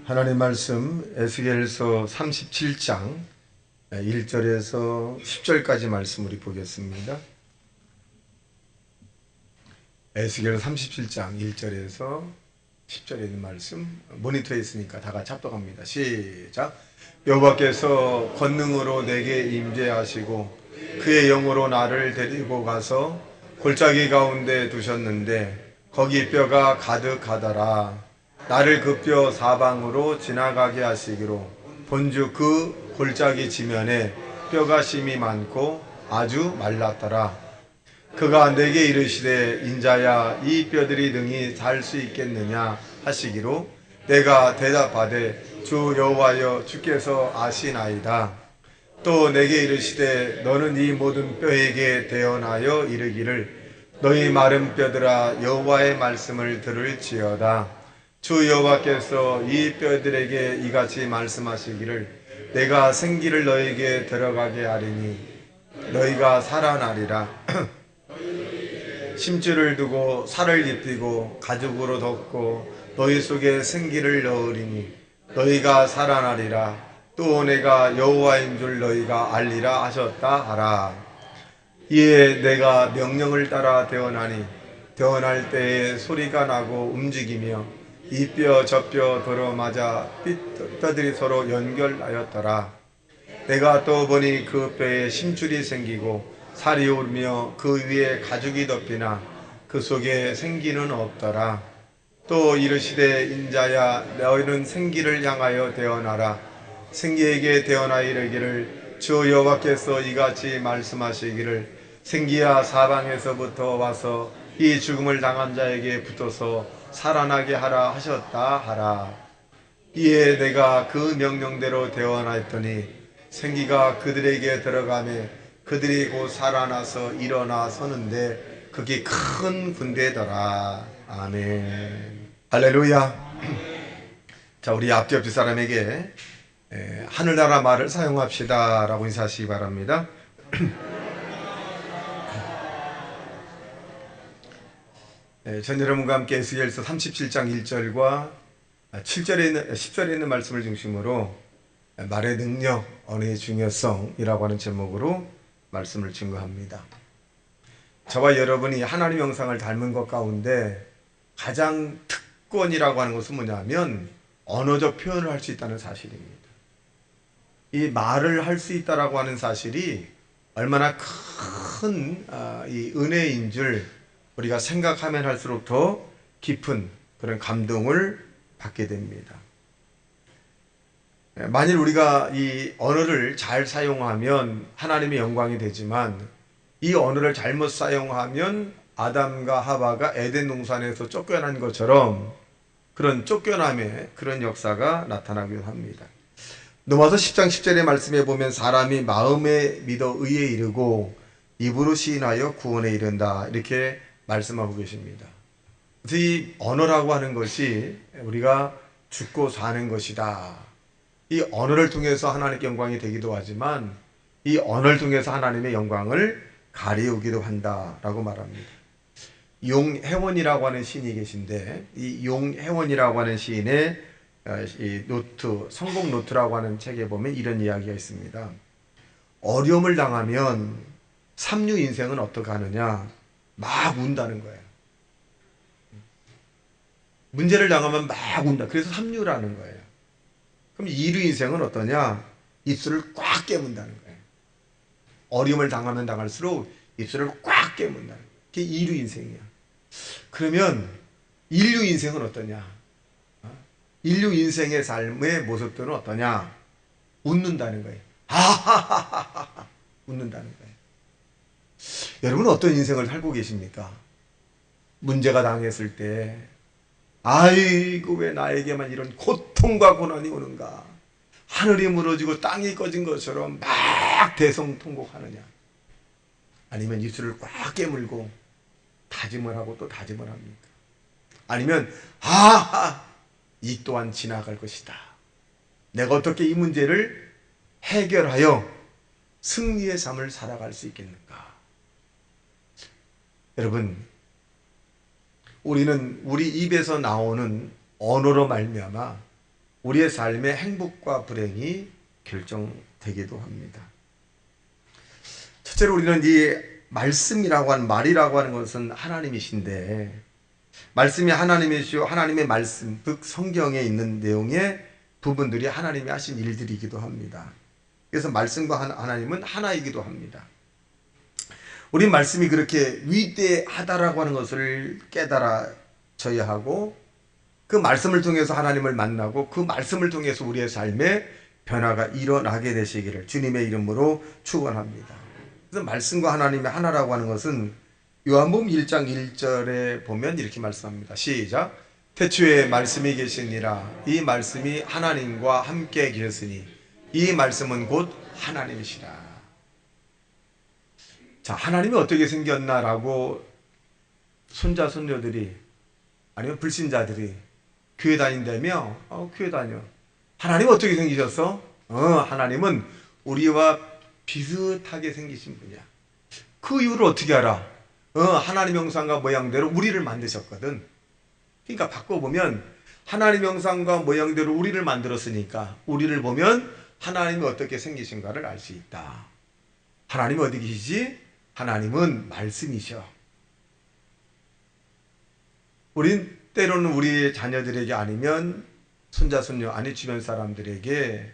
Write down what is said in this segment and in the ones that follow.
하나님 말씀 에스겔서 37장 1절에서 10절까지 말씀 우리 보겠습니다. 에스겔 37장 1절에서 10절에 있는 말씀 모니터에 있으니까 다 같이 합독합니다. 시작. 여호와께서 권능으로 내게 임재하시고 그의 영으로 나를 데리고 가서 골짜기 가운데 두셨는데 거기 뼈가 가득하더라. 나를 그 뼈 사방으로 지나가게 하시기로 본즉 그 골짜기 지면에 뼈가 심이 많고 아주 말랐더라. 그가 내게 이르시되 인자야 이 뼈들이 능히 살 수 있겠느냐 하시기로 내가 대답하되 주 여호와여 주께서 아시나이다. 또 내게 이르시되 너는 이 모든 뼈에게 대언하여 이르기를 너희 마른 뼈들아 여호와의 말씀을 들을지어다. 주 여호와께서 이 뼈들에게 이같이 말씀하시기를 내가 생기를 너에게 들어가게 하리니 너희가 살아나리라. 심줄을 두고 살을 입히고 가죽으로 덮고 너희 속에 생기를 넣으리니 너희가 살아나리라. 또 내가 여호와인 줄 너희가 알리라 하셨다 하라. 이에 내가 명령을 따라 대언하니 대언할 때에 소리가 나고 움직이며 이 뼈 저 뼈 들어맞아 뼈들이 서로 연결하였더라. 내가 또 보니 그 뼈에 심줄이 생기고 살이 오르며 그 위에 가죽이 덮이나 그 속에 생기는 없더라. 또 이르시되 인자야 너희는 생기를 향하여 대언하라. 생기에게 대언하여 이르기를 주 여호와께서 이같이 말씀하시기를 생기야 사방에서부터 와서 이 죽음을 당한 자에게 붙어서 살아나게 하라 하셨다 하라. 이에 내가 그 명령대로 대언하였더니 생기가 그들에게 들어가매 그들이 곧 살아나서 일어나 서는데 그게 큰 군대더라. 아멘. 할렐루야. 자, 우리 앞뒤 사람에게 하늘나라 말을 사용합시다 라고 인사하시기 바랍니다. 전 여러분과 함께 에스겔서 37장 1절과 10절에 있는 말씀을 중심으로 말의 능력, 언어의 중요성이라고 하는 제목으로 말씀을 증거합니다. 저와 여러분이 하나님의 형상을 닮은 것 가운데 가장 특권이라고 하는 것은 뭐냐면 언어적 표현을 할 수 있다는 사실입니다. 이 말을 할 수 있다라고 하는 사실이 얼마나 큰 이 은혜인 줄 우리가 생각하면 할수록 더 깊은 그런 감동을 받게 됩니다. 만일 우리가 이 언어를 잘 사용하면 하나님의 영광이 되지만 이 언어를 잘못 사용하면 아담과 하와가 에덴 동산에서 쫓겨난 것처럼 그런 쫓겨남의 그런 역사가 나타나기도 합니다. 로마서 10장 10절의 말씀에 보면 사람이 마음에 믿어 의에 이르고 입으로 시인하여 구원에 이른다 이렇게 말씀하고 계십니다. 그래서 이 언어라고 하는 것이 우리가 죽고 사는 것이다. 이 언어를 통해서 하나님의 영광이 되기도 하지만 이 언어를 통해서 하나님의 영광을 가리우기도 한다라고 말합니다. 용혜원이라고 하는 시인이 계신데 이 용혜원이라고 하는 시인의 이 노트, 성공 노트라고 하는 책에 보면 이런 이야기가 있습니다. 어려움을 당하면 삼류 인생은 어떻게 하느냐? 막 운다는 거예요. 문제를 당하면 막 운다. 그래서 삼류라는 거예요. 그럼 이류 인생은 어떠냐? 입술을 꽉 깨문다는 거예요. 어려움을 당하면 당할수록 입술을 꽉 깨문다는 거예요. 그게 이류 인생이야. 그러면 인류 인생은 어떠냐? 인류 인생의 삶의 모습들은 어떠냐? 웃는다는 거예요. 하하하하하 웃는다는 거예요. 여러분 어떤 인생을 살고 계십니까? 문제가 당했을 때 아이고 왜 나에게만 이런 고통과 고난이 오는가? 하늘이 무너지고 땅이 꺼진 것처럼 막 대성통곡하느냐? 아니면 입술을 꽉 깨물고 다짐을 하고 또 다짐을 합니까? 아니면 이 또한 지나갈 것이다. 내가 어떻게 이 문제를 해결하여 승리의 삶을 살아갈 수 있겠는가? 여러분, 우리는 우리 입에서 나오는 언어로 말미암아 우리의 삶의 행복과 불행이 결정되기도 합니다. 첫째로 우리는 이 말씀이라고 하는 말이라고 하는 것은 하나님이신데, 말씀이 하나님이시오, 하나님의 말씀, 즉 성경에 있는 내용의 부분들이 하나님이 하신 일들이기도 합니다. 그래서 말씀과 하나님은 하나이기도 합니다. 우리 말씀이 그렇게 위대하다라고 하는 것을 깨달아져야 하고, 그 말씀을 통해서 하나님을 만나고 그 말씀을 통해서 우리의 삶에 변화가 일어나게 되시기를 주님의 이름으로 축원합니다. 그래서 말씀과 하나님의 하나라고 하는 것은 요한복음 1장 1절에 보면 이렇게 말씀합니다. 시작. 태초에 말씀이 계시니라. 이 말씀이 하나님과 함께 계시니 이 말씀은 곧 하나님이시라. 자, 하나님이 어떻게 생겼나라고 손자 손녀들이 아니면 불신자들이 교회 다닌다며? 교회 다녀. 하나님 어떻게 생기셨어? 하나님은 우리와 비슷하게 생기신 분이야. 그 이유를 어떻게 알아? 하나님 형상과 모양대로 우리를 만드셨거든. 그러니까 바꿔보면 하나님 형상과 모양대로 우리를 만들었으니까 우리를 보면 하나님이 어떻게 생기신가를 알 수 있다. 하나님이 어디 계시지? 하나님은 말씀이셔. 우린 때로는 우리 자녀들에게 아니면 손자 손녀 아니 주변 사람들에게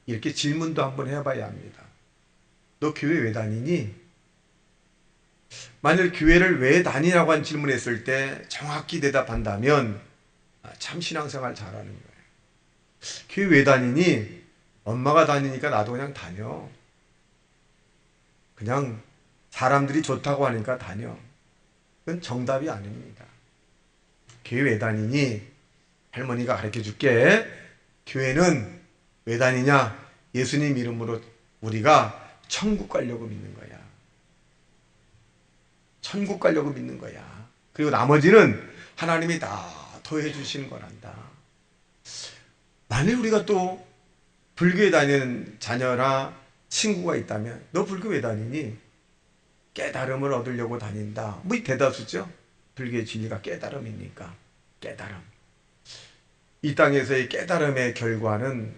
이렇게 질문도 한번 해봐야 합니다. 너 교회 왜 다니니? 만일 교회를 왜 다니라고 한 질문했을 때 정확히 대답한다면 참 신앙생활 잘하는 거예요. 교회 왜 다니니? 엄마가 다니니까 나도 그냥 다녀. 그냥 사람들이 좋다고 하니까 다녀. 그건 정답이 아닙니다. 교회 왜 다니니? 할머니가 가르쳐 줄게. 교회는 왜 다니냐? 예수님 이름으로 우리가 천국 가려고 믿는 거야. 천국 가려고 믿는 거야. 그리고 나머지는 하나님이 다 더해 주시는 거란다. 만일 우리가 또 불교에 다니는 자녀나 친구가 있다면 너 불교 왜 다니니? 깨달음을 얻으려고 다닌다. 뭐 이 대다수죠. 불교의 진리가 깨달음이니까. 깨달음. 이 땅에서의 깨달음의 결과는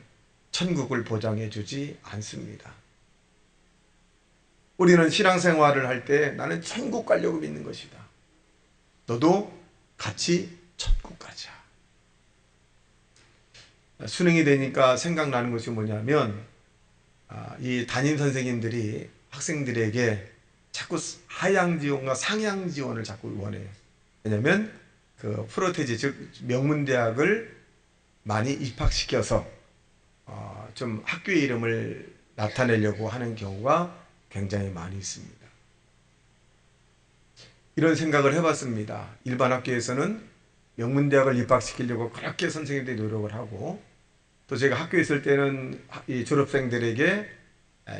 천국을 보장해 주지 않습니다. 우리는 신앙생활을 할 때 나는 천국 가려고 믿는 것이다. 너도 같이 천국 가자. 수능이 되니까 생각나는 것이 뭐냐면 이 담임 선생님들이 학생들에게 자꾸 하향 지원과 상향 지원을 자꾸 원해요. 왜냐하면 그 프로테지 즉 명문대학을 많이 입학시켜서 좀 학교의 이름을 나타내려고 하는 경우가 굉장히 많이 있습니다. 이런 생각을 해봤습니다. 일반 학교에서는 명문대학을 입학시키려고 그렇게 선생님들이 노력을 하고, 또 제가 학교에 있을 때는 이 졸업생들에게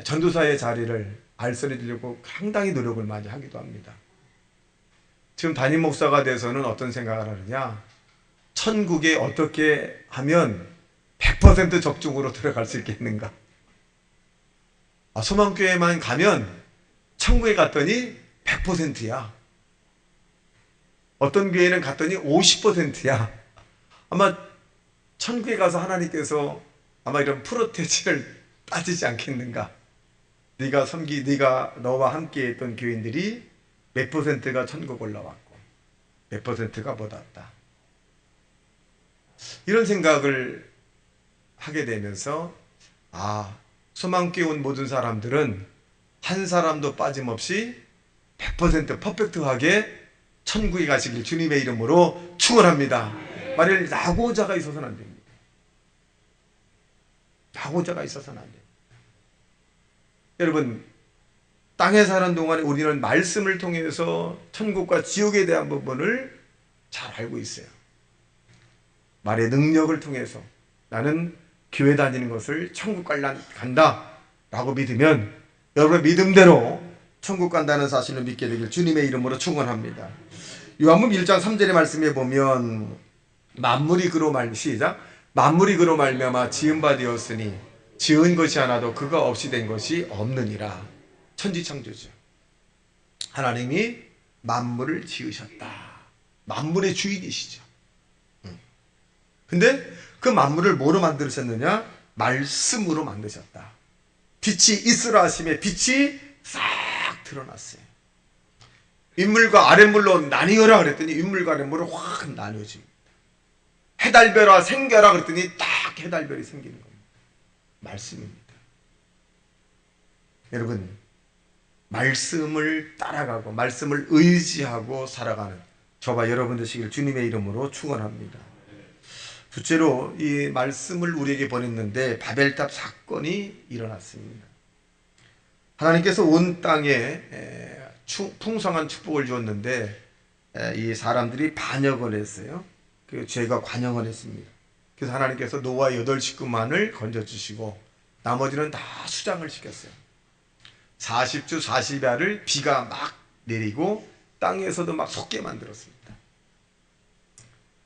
전도사의 자리를 알선해 주려고 상당히 노력을 많이 하기도 합니다. 지금 담임 목사가 돼서는 어떤 생각을 하느냐? 천국에 어떻게 하면 100% 적중으로 들어갈 수 있겠는가? 소망교회만 가면 천국에 갔더니 100%야. 어떤 교회는 갔더니 50%야. 아마 천국에 가서 하나님께서 아마 이런 프로테지를 따지지 않겠는가? 네가 너와 함께 했던 교인들이 몇 %가 천국 올라왔고 몇 %가 못 왔다. 이런 생각을 하게 되면서 소망교회 온 모든 사람들은 한 사람도 빠짐없이 100% 퍼펙트하게 천국에 가시길 주님의 이름으로 축원합니다. 만일 낙오자가 있어서는 안 됩니다. 낙오자가 있어서는 안 됩니다. 여러분, 땅에 사는 동안에 우리는 말씀을 통해서 천국과 지옥에 대한 부분을 잘 알고 있어요. 말의 능력을 통해서 나는 교회 다니는 것을 천국 간다 라고 믿으면 여러분의 믿음대로 천국 간다는 사실을 믿게 되길 주님의 이름으로 축원합니다. 요한복음 1장 3절의 말씀에 보면 만물이 그로 말미암아 지은 바 되었으니 지은 것이 하나도 그가 없이 된 것이 없느니라. 천지창조죠. 하나님이 만물을 지으셨다. 만물의 주인이시죠. 근데 그 만물을 뭐로 만드셨느냐? 말씀으로 만드셨다. 빛이 있으라 하심에 빛이 싹 드러났어요. 윗물과 아랫물로 나뉘어라 그랬더니 윗물과 아랫물을 확 나뉘어집니다. 해달별아 생겨라 그랬더니 딱 해달별이 생기는 겁니다. 말씀입니다. 여러분, 말씀을 따라가고 말씀을 의지하고 살아가는 저와 여러분 되시길 주님의 이름으로 축원합니다. 둘째로 이 말씀을 우리에게 보냈는데 바벨탑 사건이 일어났습니다. 하나님께서 온 땅에 풍성한 축복을 주었는데 이 사람들이 반역을 했어요. 그 죄가 관영을 했습니다. 그래서 하나님께서 노아 8식구만을 건져주시고 나머지는 다 수장을 시켰어요. 40주 40야를 비가 막 내리고 땅에서도 막 솟게 만들었습니다.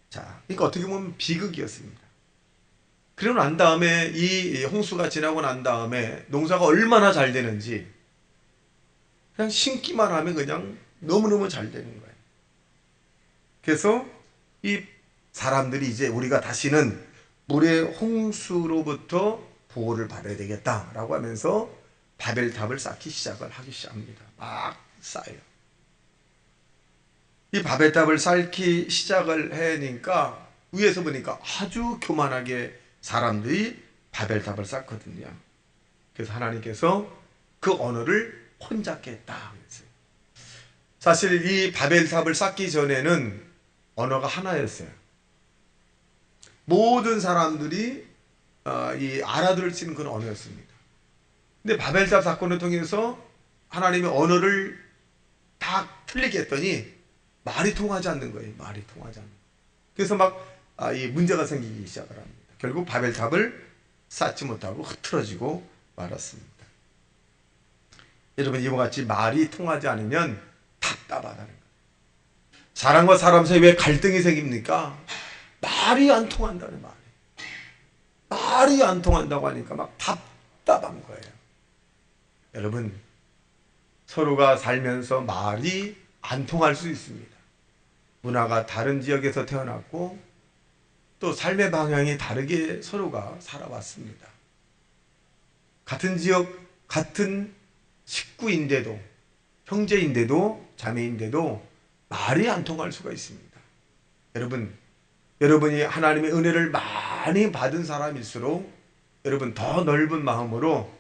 자, 그러니까 어떻게 보면 비극이었습니다. 그러고 난 다음에 이 홍수가 지나고 난 다음에 농사가 얼마나 잘 되는지 그냥 심기만 하면 그냥 너무너무 잘 되는 거예요. 그래서 이 사람들이 이제 우리가 다시는 물의 홍수로부터 보호를 받아야 되겠다라고 하면서 바벨탑을 쌓기 시작을 하기 시작합니다. 막 쌓여요. 이 바벨탑을 쌓기 시작을 하니까 위에서 보니까 아주 교만하게 사람들이 바벨탑을 쌓거든요. 그래서 하나님께서 그 언어를 혼잡게 했다. 사실 이 바벨탑을 쌓기 전에는 언어가 하나였어요. 모든 사람들이 이 알아들을 수 있는 그런 언어였습니다. 근데 바벨탑 사건을 통해서 하나님의 언어를 다 틀리게 했더니 말이 통하지 않는 거예요. 말이 통하지 않는 거예요. 그래서 막 이 문제가 생기기 시작을 합니다. 결국 바벨탑을 쌓지 못하고 흐트러지고 말았습니다. 여러분, 이와 같이 말이 통하지 않으면 답답하다는 거예요. 사람과 사람 사이에 왜 갈등이 생깁니까? 말이 안 통한다는 말이에요. 말이 안 통한다고 하니까 막 답답한 거예요. 여러분, 서로가 살면서 말이 안 통할 수 있습니다. 문화가 다른 지역에서 태어났고 또 삶의 방향이 다르게 서로가 살아왔습니다. 같은 지역, 같은 식구인데도, 형제인데도, 자매인데도 말이 안 통할 수가 있습니다. 여러분이 하나님의 은혜를 많이 받은 사람일수록 여러분 더 넓은 마음으로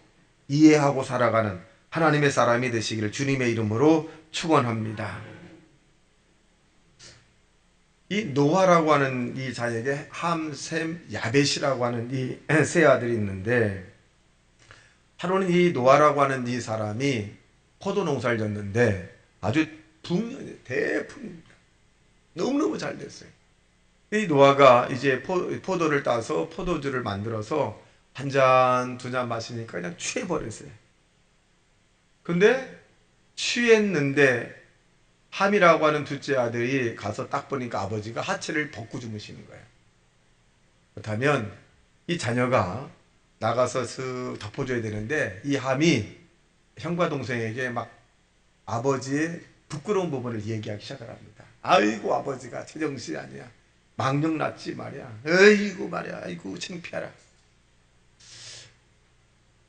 이해하고 살아가는 하나님의 사람이 되시기를 주님의 이름으로 축원합니다. 이 노아라고 하는 이 자에게 함, 셈, 야벳이라고 하는 이 세 아들이 있는데 하루는 이 노아라고 하는 이 사람이 포도 농사를 졌는데 아주 대풍입니다. 너무너무 잘 됐어요. 이 노아가 이제 포도를 따서 포도주를 만들어서 한 잔, 두 잔 마시니까 그냥 취해버렸어요. 근데 취했는데 함이라고 하는 둘째 아들이 가서 딱 보니까 아버지가 하체를 벗고 주무시는 거예요. 그렇다면 이 자녀가 나가서 슥 덮어줘야 되는데 이 함이 형과 동생에게 막 아버지의 부끄러운 부분을 얘기하기 시작을 합니다. 아이고 아버지가 제정신이 아니야. 망령 났지 말이야. 어이구 말이야. 아이고 창피하라.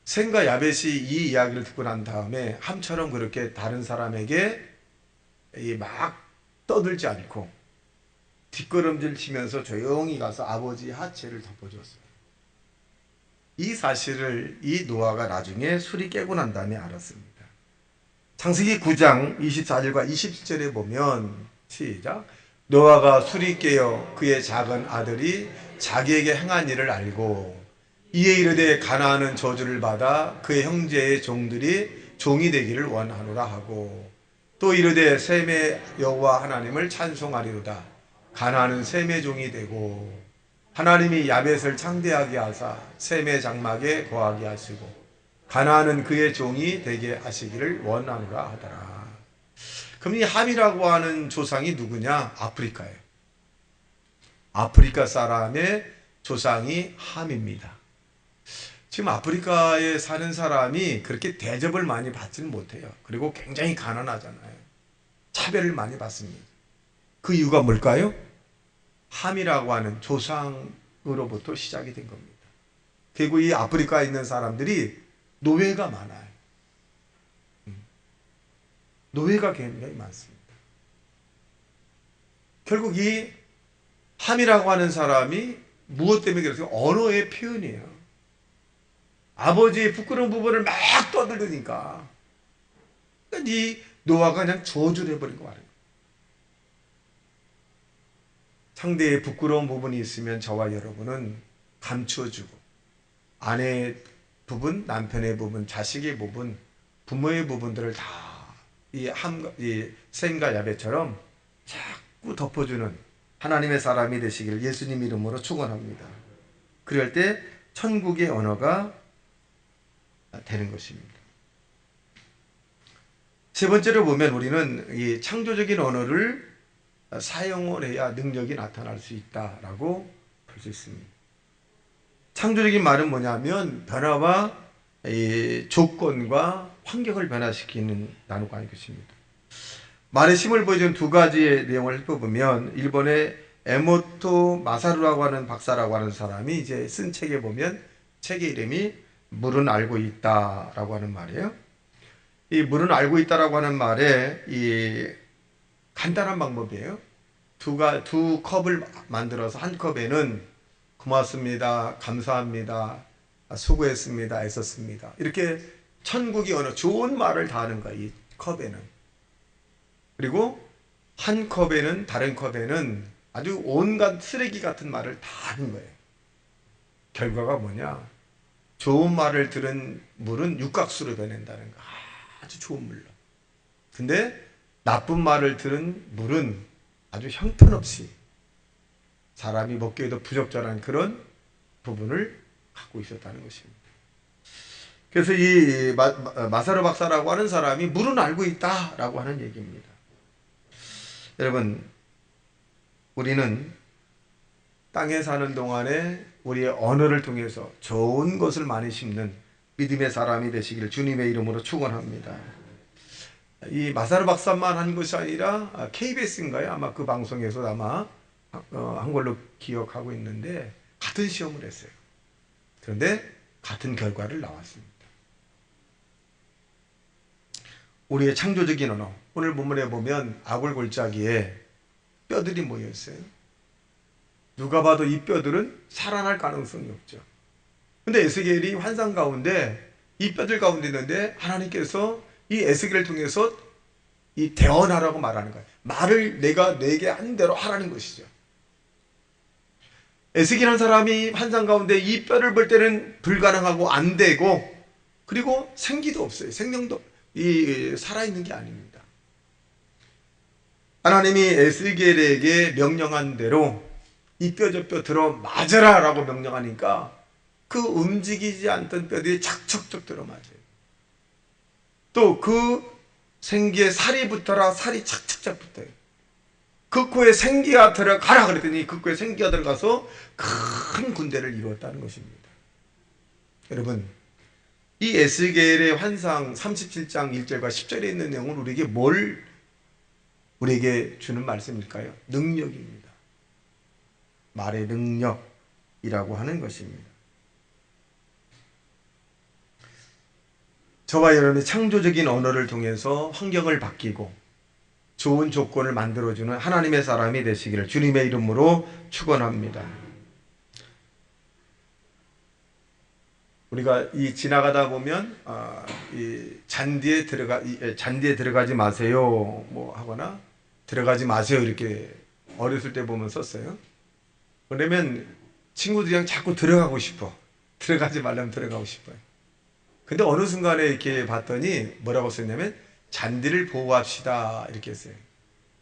셈과 야벳이 이 이야기를 듣고 난 다음에 함처럼 그렇게 다른 사람에게 막 떠들지 않고 뒷걸음질 치면서 조용히 가서 아버지의 하체를 덮어줬어요. 이 사실을 이 노아가 나중에 술이 깨고 난 다음에 알았습니다. 창세기 9장 24절과 27절에 보면 시작. 노아가 술이 깨어 그의 작은 아들이 자기에게 행한 일을 알고 이에 이르되 가나안은 저주를 받아 그의 형제의 종들이 종이 되기를 원하노라 하고 또 이르되 셈의 여호와 하나님을 찬송하리로다. 가나안은 셈의 종이 되고 하나님이 야벳을 창대하게 하사 셈의 장막에 거하게 하시고 가나안은 그의 종이 되게 하시기를 원하노라 하더라. 그럼 이 함이라고 하는 조상이 누구냐? 아프리카예요. 아프리카 사람의 조상이 함입니다. 지금 아프리카에 사는 사람이 그렇게 대접을 많이 받지는 못해요. 그리고 굉장히 가난하잖아요. 차별을 많이 받습니다. 그 이유가 뭘까요? 함이라고 하는 조상으로부터 시작이 된 겁니다. 그리고 이 아프리카에 있는 사람들이 노예가 많아요. 노예가 굉장히 많습니다. 결국 이 함이라고 하는 사람이 무엇 때문에 그랬어요? 언어의 표현이에요. 아버지의 부끄러운 부분을 막 떠들으니까 이 노아가 그냥 저주를 해버린 거 말이에요. 상대의 부끄러운 부분이 있으면 저와 여러분은 감추어주고, 아내의 부분, 남편의 부분, 자식의 부분, 부모의 부분들을 다 이 셈과 야벳처럼 자꾸 덮어주는 하나님의 사람이 되시기를 예수님 이름으로 축원합니다. 그럴 때 천국의 언어가 되는 것입니다. 세 번째로 보면 우리는 이 창조적인 언어를 사용을 해야 능력이 나타날 수 있다라고 볼 수 있습니다. 창조적인 말은 뭐냐면 변화와 이 조건과 환경을 변화시키는 단어가 아닐 것입니다. 말의 힘을 보여주는 두 가지의 내용을 살펴보면 일본의 에모토 마사루라고 하는 박사라고 하는 사람이 이제 쓴 책에 보면 책의 이름이 물은 알고 있다라고 하는 말이에요. 이 물은 알고 있다라고 하는 말에 이 간단한 방법이에요. 두 컵을 만들어서 한 컵에는 고맙습니다, 감사합니다, 수고했습니다, 애썼습니다, 이렇게 천국의 언어 좋은 말을 다 하는 거야. 이 컵에는. 그리고 한 컵에는, 다른 컵에는 아주 온갖 쓰레기 같은 말을 다 하는 거예요. 결과가 뭐냐? 좋은 말을 들은 물은 육각수로 변한다는 거. 아주 좋은 물로. 근데 나쁜 말을 들은 물은 아주 형편없이 사람이 먹기에도 부적절한 그런 부분을 갖고 있었다는 것입니다. 그래서 이 마사루 박사라고 하는 사람이 물은 알고 있다라고 하는 얘기입니다. 여러분, 우리는 땅에 사는 동안에 우리의 언어를 통해서 좋은 것을 많이 심는 믿음의 사람이 되시기를 주님의 이름으로 축원합니다. 이 마사루 박사만 한 것이 아니라 KBS인가요? 아마 그 방송에서 아마 한 걸로 기억하고 있는데 같은 시험을 했어요. 그런데 같은 결과를 나왔습니다. 우리의 창조적인 언어, 오늘 본문에 보면 아골골짜기에 뼈들이 모여 있어요. 누가 봐도 이 뼈들은 살아날 가능성이 없죠. 근데 에스겔이 환상 가운데 이 뼈들 가운데 있는데 하나님께서 이 에스겔을 통해서 이 대언하라고 말하는 거예요. 말을 내가 내게 한 대로 하라는 것이죠. 에스겔 한 사람이 환상 가운데 이 뼈를 볼 때는 불가능하고 안 되고, 그리고 생기도 없어요. 생명도 살아있는 게 아닙니다. 하나님이 에스겔에게 명령한 대로 이 뼈 저 뼈 들어 맞으라 라고 명령하니까 그 움직이지 않던 뼈들이 착착착 들어 맞아요. 또 그 생기에 살이 붙어라, 살이 착착착 붙어요. 그 코에 생기가 들어가라 그랬더니 그 코에 생기가 들어가서 큰 군대를 이루었다는 것입니다. 여러분, 이 에스겔의 환상 37장 1절과 10절에 있는 내용은 우리에게 주는 말씀일까요? 능력입니다. 말의 능력이라고 하는 것입니다. 저와 여러분의 창조적인 언어를 통해서 환경을 바뀌고 좋은 조건을 만들어주는 하나님의 사람이 되시기를 주님의 이름으로 축원합니다. 우리가 지나가다 보면 이 잔디에 들어가지 마세요 뭐 하거나 들어가지 마세요 이렇게 어렸을 때 보면 썼어요. 그러면 친구들이랑 자꾸 들어가고 싶어. 들어가지 말라면 들어가고 싶어요. 근데 어느 순간에 이렇게 봤더니 뭐라고 썼냐면 잔디를 보호합시다 이렇게 했어요.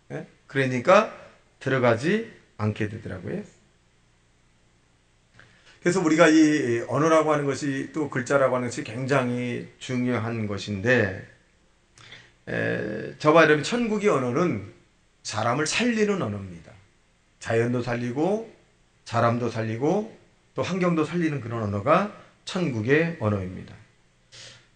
네? 그러니까 들어가지 않게 되더라고요. 그래서 우리가 이 언어라고 하는 것이 또 글자라고 하는 것이 굉장히 중요한 것인데, 저와 여러분 천국의 언어는 사람을 살리는 언어입니다. 자연도 살리고 사람도 살리고 또 환경도 살리는 그런 언어가 천국의 언어입니다.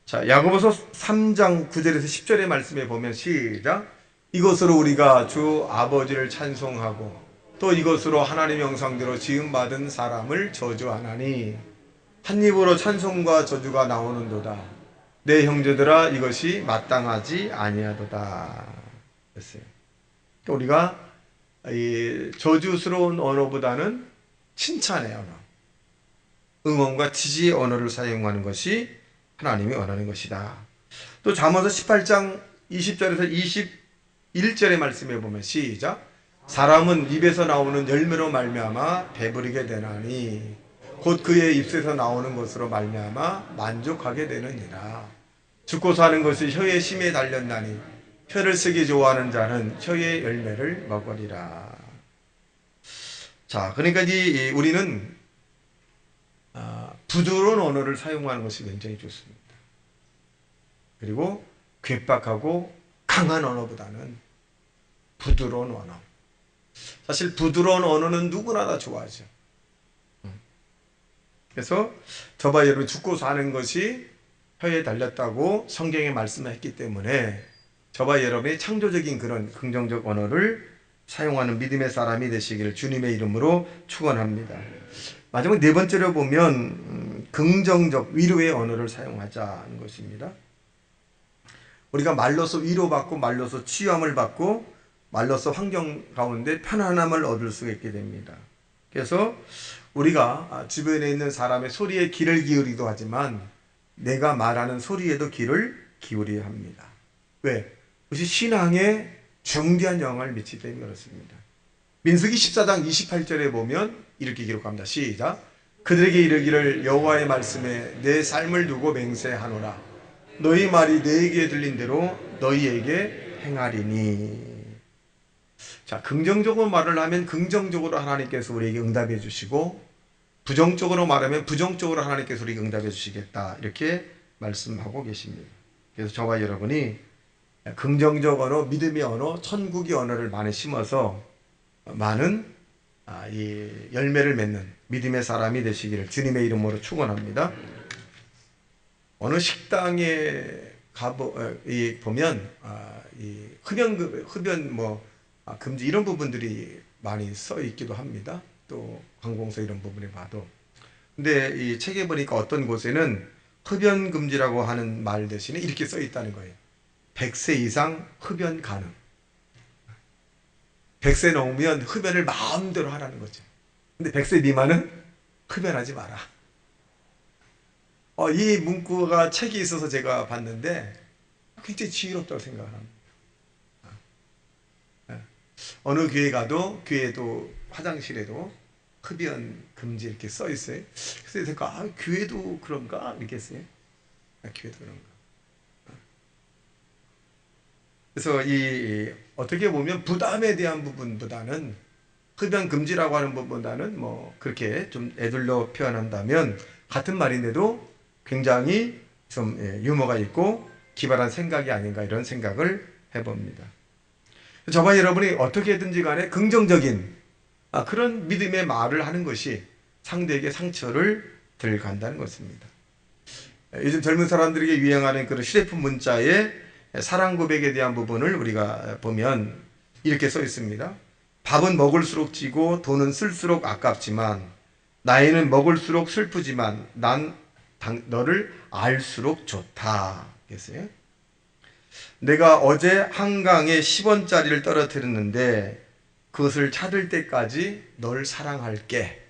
자, 야고보서 3장 9절에서 10절의 말씀에 보면 시작. 이것으로 우리가 주 아버지를 찬송하고 또 이것으로 하나님의 형상대로 지음받은 사람을 저주하나니 한 입으로 찬송과 저주가 나오는도다. 내 형제들아 이것이 마땅하지 아니하도다. 됐어요. 우리가 이 저주스러운 언어보다는 칭찬의 언어, 응원과 지지의 언어를 사용하는 것이 하나님이 원하는 것이다. 또 잠언서 18장 20절에서 21절의 말씀에 보면 시작. 사람은 입에서 나오는 열매로 말미암아 배부르게 되나니 곧 그의 입에서 나오는 것으로 말미암아 만족하게 되느니라. 죽고 사는 것이 혀의 심에 달렸나니 혀를 쓰기 좋아하는 자는 혀의 열매를 먹으리라. 자, 그러니까 우리는 부드러운 언어를 사용하는 것이 굉장히 좋습니다. 그리고 괴팍하고 강한 언어보다는 부드러운 언어. 사실 부드러운 언어는 누구나 다 좋아하죠. 그래서 저와 여러분 죽고 사는 것이 혀에 달렸다고 성경에 말씀했기 때문에 저와 여러분이 창조적인 그런 긍정적 언어를 사용하는 믿음의 사람이 되시기를 주님의 이름으로 축원합니다. 마지막 네 번째로 보면 긍정적 위로의 언어를 사용하자는 것입니다. 우리가 말로서 위로받고 말로서 치유함을 받고 말로서 환경 가운데 편안함을 얻을 수가 있게 됩니다. 그래서 우리가 주변에 있는 사람의 소리에 귀를 기울이기도 하지만 내가 말하는 소리에도 귀를 기울여야 합니다. 왜? 그것이 신앙에 중대한 영향을 미치기 때문에 그렇습니다. 민수기 14장 28절에 보면 이렇게 기록합니다. 시작. 그들에게 이르기를 여호와의 말씀에 내 삶을 두고 맹세하노라. 너희 말이 너희에게 들린 대로 너희에게 행하리니. 자, 긍정적으로 말을 하면 긍정적으로 하나님께서 우리에게 응답해 주시고 부정적으로 말하면 부정적으로 하나님께서 우리에게 응답해 주시겠다. 이렇게 말씀하고 계십니다. 그래서 저와 여러분이 긍정적 언어, 믿음의 언어, 천국의 언어를 많이 심어서 많은 이 열매를 맺는 믿음의 사람이 되시기를 주님의 이름으로 축원합니다. 어느 식당에 보면 이 흡연 금지 이런 부분들이 많이 써 있기도 합니다. 또 관공서 이런 부분에 봐도. 근데 이 책에 보니까 어떤 곳에는 흡연 금지라고 하는 말 대신에 이렇게 써 있다는 거예요. 100세 이상 흡연 가능. 100세 넘으면 흡연을 마음대로 하라는 거죠. 근데 100세 미만은 흡연하지 마라. 이 문구가 책이 있어서 제가 봤는데 굉장히 지혜롭다고 생각을 합니다. 어느 교회 가도 교회도 화장실에도 흡연 금지 이렇게 써 있어요. 그래서 제가 교회도 그런가 이렇게 했어요. 교회도 그런가. 그래서 어떻게 보면 부담에 대한 부분보다는 흡연 금지라고 하는 부분보다는 그렇게 좀 애들로 표현한다면 같은 말인데도 굉장히 좀 유머가 있고 기발한 생각이 아닌가 이런 생각을 해봅니다. 저와 여러분이 어떻게든지 간에 긍정적인 그런 믿음의 말을 하는 것이 상대에게 상처를 덜 간다는 것입니다. 요즘 젊은 사람들에게 유행하는 그런 휴대폰 문자에 사랑 고백에 대한 부분을 우리가 보면 이렇게 써 있습니다. 밥은 먹을수록 찌고 돈은 쓸수록 아깝지만 나이는 먹을수록 슬프지만 난 너를 알수록 좋다. 그랬어요. 내가 어제 한강에 10원짜리를 떨어뜨렸는데 그것을 찾을 때까지 널 사랑할게.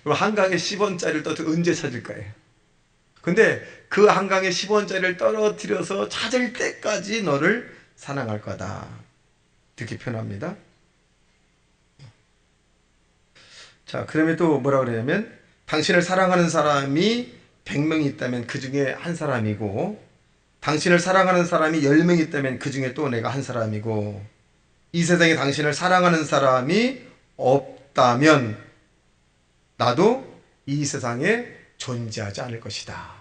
한강에 10원짜리를 떨어뜨려 언제 찾을 거예요? 근데 그 한강에 10원짜리를 떨어뜨려서 찾을 때까지 너를 사랑할 거다. 이렇게 표현합니다. 자, 그러면 또 뭐라 그러냐면 당신을 사랑하는 사람이 100명이 있다면 그 중에 한 사람이고 당신을 사랑하는 사람이 10명 있다면 그 중에 또 내가 한 사람이고 이 세상에 당신을 사랑하는 사람이 없다면 나도 이 세상에 존재하지 않을 것이다.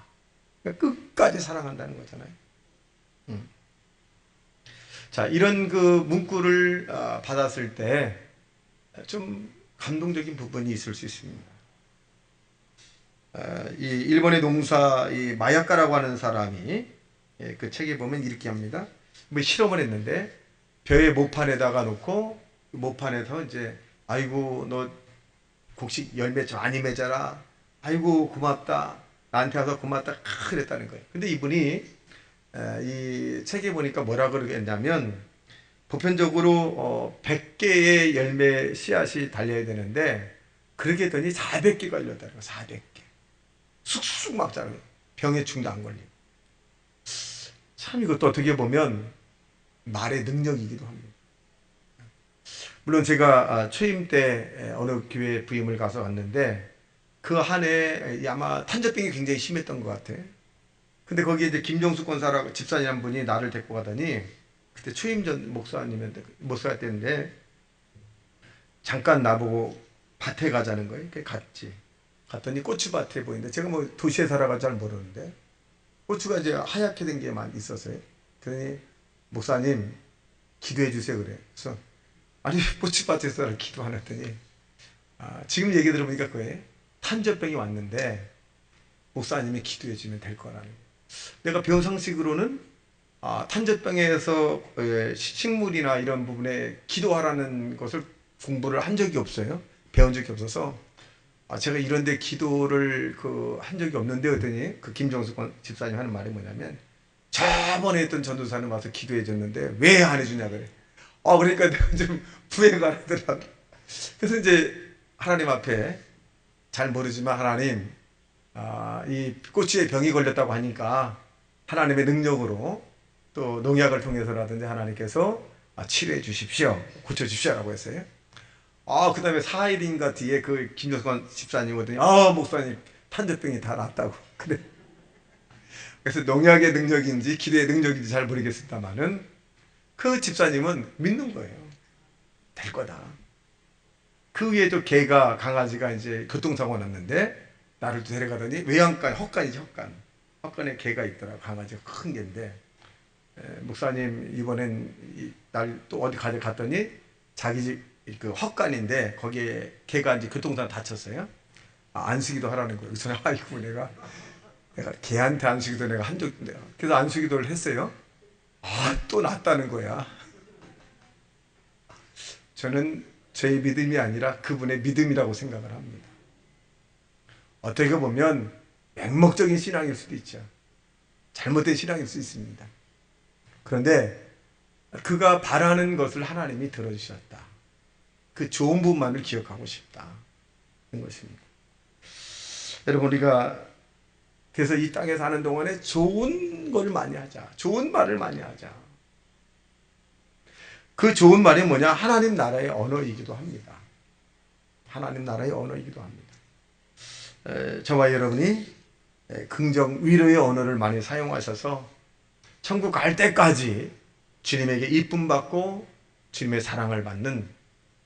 그러니까 끝까지 사랑한다는 거잖아요. 자, 이런 그 문구를 받았을 때 좀 감동적인 부분이 있을 수 있습니다. 이 일본의 농사 이 마야카라고 하는 사람이 그 책에 보면 이렇게 합니다. 실험을 했는데 벼의 모판에다가 놓고 모판에서 이제 아이고 너 곡식 열매 많이 맺어라. 아이고 고맙다. 나한테 와서 고맙다. 그랬다는 거예요. 근데 이분이 이 책에 보니까 뭐라 그러겠냐면 보편적으로 100개의 열매 씨앗이 달려야 되는데 그렇게 했더니 400개가 열렸다는 거예요. 400개. 쑥쑥 막 자라요. 병에 중도 안 걸리고. 참 이것도 어떻게 보면 말의 능력이기도 합니다. 물론 제가 취임 때 어느 교회 부임을 가서 왔는데 그 한 해 아마 탄저병이 굉장히 심했던 것 같아. 근데 거기에 이제 김종수 권사라고 집사님 한 분이 나를 데리고 가더니 그때 취임 전 목사였는데 잠깐 나보고 밭에 가자는 거예요. 갔지. 갔더니 고추밭에 보이는데 제가 뭐 도시에 살아가 잘 모르는데 고추가 이제 하얗게 된 게 많이 있었어요. 그러니 목사님 기도해 주세요 그래. 그래서 아니 고추밭에서 기도 안 했더니 지금 얘기 들어보니까 그거예요. 탄저병이 왔는데 목사님이 기도해 주면 될 거라는 거예요. 내가 병상식으로는 탄저병에서 식물이나 이런 부분에 기도하라는 것을 공부를 한 적이 없어요. 배운 적이 없어서 제가 이런데 기도를 한 적이 없는데 했더니 그 김정숙 집사님 하는 말이 뭐냐면 저번에 했던 전도사는 와서 기도해 줬는데 왜 안 해주냐 그래. 그러니까 내가 좀 부해가 되더라고. 그래서 이제 하나님 앞에 잘 모르지만 하나님 이 꼬치에 병이 걸렸다고 하니까 하나님의 능력으로 또 농약을 통해서라든지 하나님께서 치료해 주십시오. 고쳐주십시오라고 했어요. 그 다음에 4일인가 뒤에 그 김정숙 집사님 오더니 목사님 탄저병이 다 낫다고. 그래. 그래서 농약의 능력인지 기도의 능력인지 잘 모르겠습니다만은 그 집사님은 믿는 거예요. 될 거다. 그 위에 또 개가 강아지가 이제 교통사고 났는데 나를 또 데려가더니 외양간 헛간이지 헛간에 개가 있더라고. 강아지가 큰 개인데 목사님 이번엔 날 또 어디 가져갔더니 자기 집 그 헛간인데 거기에 개가 이제 교통사고 다쳤어요. 안수기도 하라는 거예요. 그래서 아이고 내가 개한테 안수기도 내가 한 적인데 그래서 안수기도를 했어요. 또 낫다는 거야. 저는 제 믿음이 아니라 그분의 믿음이라고 생각을 합니다. 어떻게 보면 맹목적인 신앙일 수도 있죠. 잘못된 신앙일 수 있습니다. 그런데 그가 바라는 것을 하나님이 들어주셨다. 그 좋은 부분만을 기억하고 싶다. 그런 것입니다. 여러분 우리가 그래서 이 땅에 사는 동안에 좋은 걸 많이 하자. 좋은 말을 많이 하자. 그 좋은 말이 뭐냐? 하나님 나라의 언어이기도 합니다. 하나님 나라의 언어이기도 합니다. 저와 여러분이 긍정, 위로의 언어를 많이 사용하셔서 천국 갈 때까지 주님에게 이쁨 받고 주님의 사랑을 받는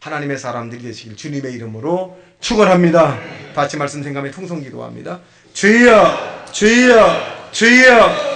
하나님의 사람들이 되시길 주님의 이름으로 축원합니다. 다 같이 말씀 생각하며 통성 기도합니다. 주여 주여 주여